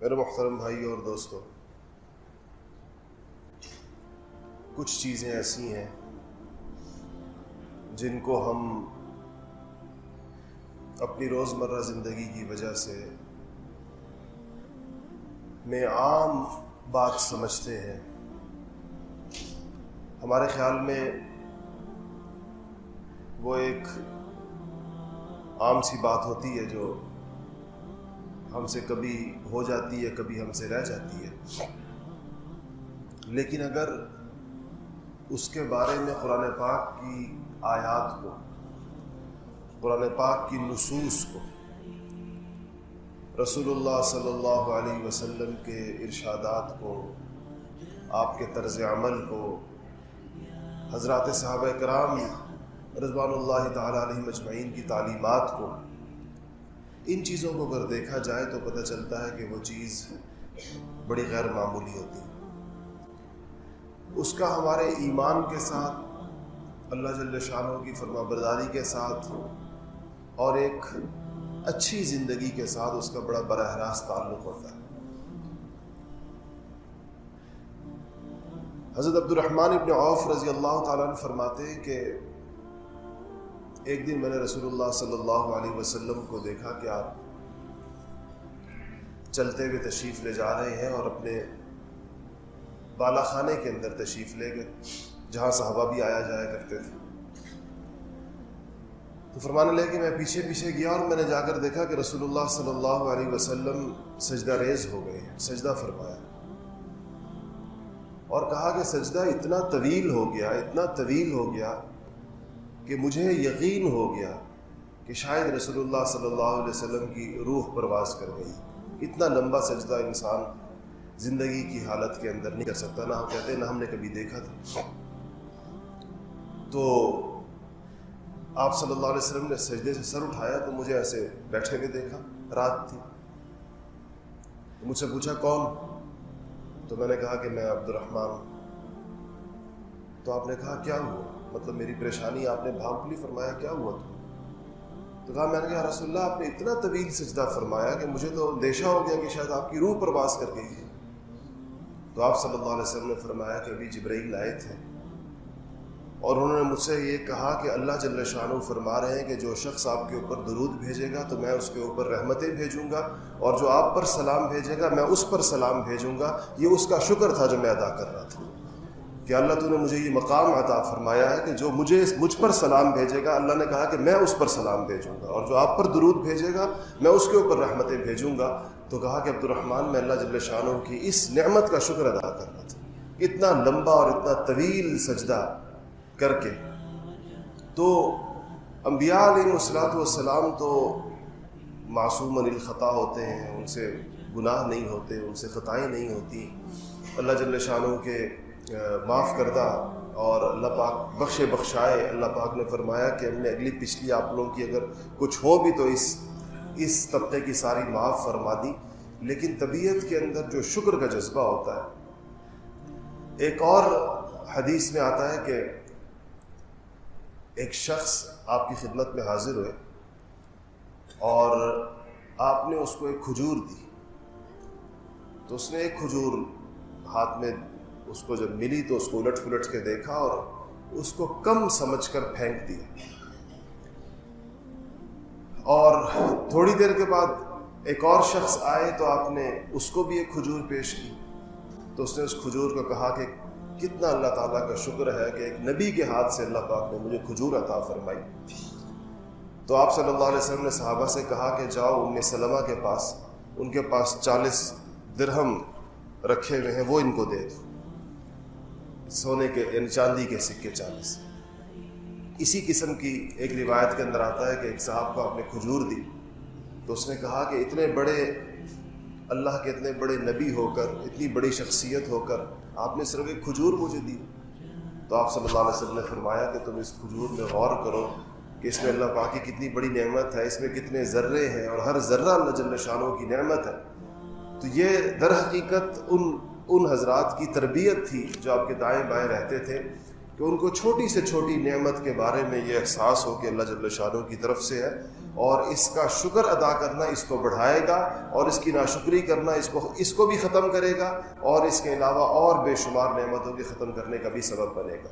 میرے محترم بھائی اور دوستو، کچھ چیزیں ایسی ہیں جن کو ہم اپنی روزمرہ زندگی کی وجہ سے میں عام بات سمجھتے ہیں. ہمارے خیال میں وہ ایک عام سی بات ہوتی ہے جو ہم سے کبھی ہو جاتی ہے، کبھی ہم سے رہ جاتی ہے. لیکن اگر اس کے بارے میں قرآن پاک کی آیات کو، قرآن پاک کی نصوص کو، رسول اللہ صلی اللہ علیہ وسلم کے ارشادات کو، آپ کے طرز عمل کو، حضرات صحابہ کرام رضوان اللہ تعالی علیہ مجمعین کی تعلیمات کو، ان چیزوں کو اگر دیکھا جائے تو پتہ چلتا ہے کہ وہ چیز بڑی غیر معمولی ہوتی ہے. اس کا ہمارے ایمان کے ساتھ، اللہ جل شانہ کی فرما برداری کے ساتھ اور ایک اچھی زندگی کے ساتھ اس کا بڑا براہ راست تعلق ہوتا ہے. حضرت عبد الرحمن ابن عوف رضی اللہ تعالیٰ عنہ فرماتے ہیں کہ ایک دن میں نے رسول اللہ صلی اللہ علیہ وسلم کو دیکھا کہ آپ چلتے ہوئے تشریف لے جا رہے ہیں اور اپنے بالا خانے کے اندر تشریف لے گئے جہاں صحابہ بھی آیا جایا کرتے تھے. تو فرمانے لگے کہ میں پیچھے پیچھے گیا اور میں نے جا کر دیکھا کہ رسول اللہ صلی اللہ علیہ وسلم سجدہ ریز ہو گئے، سجدہ فرمایا اور کہا کہ سجدہ اتنا طویل ہو گیا، اتنا طویل ہو گیا کہ مجھے یقین ہو گیا کہ شاید رسول اللہ صلی اللہ علیہ وسلم کی روح پرواز کر گئی. اتنا لمبا سجدہ انسان زندگی کی حالت کے اندر نہیں کر سکتا، نہ ہم کہتے ہیں نہ ہم نے کبھی دیکھا تھا. تو آپ صلی اللہ علیہ وسلم نے سجدے سے سر اٹھایا تو مجھے ایسے بیٹھے ہوئے دیکھا، رات تھی. مجھ سے پوچھا کون؟ تو میں نے کہا کہ میں عبد الرحمن. تو آپ نے کہا کیا ہوا؟ مطلب میری پریشانی آپ نے بھانپ لی. فرمایا کیا ہوا تو کہا میں نے کہا رسول اللہ آپ نے اتنا طویل سجدہ فرمایا کہ مجھے تو اندیشہ ہو گیا کہ شاید آپ کی روح پرواز کر گئی ہے. تو آپ صلی اللہ علیہ وسلم نے فرمایا کہ ابھی جبرائیل آئے تھے اور انہوں نے مجھ سے یہ کہا کہ اللہ جل شانہ فرما رہے ہیں کہ جو شخص آپ کے اوپر درود بھیجے گا تو میں اس کے اوپر رحمتیں بھیجوں گا، اور جو آپ پر سلام بھیجے گا میں اس پر سلام بھیجوں گا. یہ اس کا شکر تھا جو میں ادا کر رہا تھا کہ اللہ تو نے مجھے یہ مقام عطا فرمایا ہے کہ جو مجھ پر سلام بھیجے گا، اللہ نے کہا کہ میں اس پر سلام بھیجوں گا، اور جو آپ پر درود بھیجے گا میں اس کے اوپر رحمتیں بھیجوں گا. تو کہا کہ عبد الرحمن میں اللہ جل شانہ کی اس نعمت کا شکر ادا کر رہا تھا، اتنا لمبا اور اتنا طویل سجدہ کر کے. تو انبیاء علیہ الصلوۃ والسلام تو معصوم عن الخطا ہوتے ہیں، ان سے گناہ نہیں ہوتے، ان سے خطائیں نہیں ہوتی. اللہ جل شانہ کے معاف کردہ اور اللہ پاک بخشے بخشائے. اللہ پاک نے فرمایا کہ ہم نے اگلی پچھلی آپ لوگوں کی اگر کچھ ہو بھی تو اس طبقے کی ساری معاف فرما دی. لیکن طبیعت کے اندر جو شکر کا جذبہ ہوتا ہے، ایک اور حدیث میں آتا ہے کہ ایک شخص آپ کی خدمت میں حاضر ہوئے اور آپ نے اس کو ایک کھجور دی. تو اس نے ایک کھجور ہاتھ میں، اس کو جب ملی تو اس کو الٹ پلٹ کے دیکھا اور اس کو کم سمجھ کر پھینک دیا. اور تھوڑی دیر کے بعد ایک اور شخص آئے تو آپ نے اس کو بھی ایک کھجور پیش کی. تو اس نے اس کھجور کو کہا کہ کتنا اللہ تعالیٰ کا شکر ہے کہ ایک نبی کے ہاتھ سے اللہ پاک نے مجھے کھجور عطا فرمائی. تو آپ صلی اللہ علیہ وسلم نے صحابہ سے کہا کہ جاؤ ام سلمہ کے پاس، ان کے پاس 40 درہم رکھے ہوئے ہیں، وہ ان کو دے دو، سونے کے یعنی چاندی کے سکے 40. اسی قسم کی ایک روایت کے اندر آتا ہے کہ ایک صاحب کو آپ نے کھجور دی تو اس نے کہا کہ اتنے بڑے اللہ کے اتنے بڑے نبی ہو کر، اتنی بڑی شخصیت ہو کر آپ نے صرف ایک کھجور مجھے دی. تو آپ صلی اللہ علیہ وسلم نے فرمایا کہ تم اس کھجور میں غور کرو کہ اس میں اللہ پاک کی کتنی بڑی نعمت ہے، اس میں کتنے ذرے ہیں اور ہر ذرہ اللہ جل شانہ کی نعمت ہے. تو یہ در حقیقت ان حضرات کی تربیت تھی جو آپ کے دائیں بائیں رہتے تھے کہ ان کو چھوٹی سے چھوٹی نعمت کے بارے میں یہ احساس ہو کہ اللہ جل شانہ کی طرف سے ہے اور اس کا شکر ادا کرنا اس کو بڑھائے گا، اور اس کی ناشکری کرنا اس کو بھی ختم کرے گا، اور اس کے علاوہ اور بے شمار نعمتوں کے ختم کرنے کا بھی سبب بنے گا۔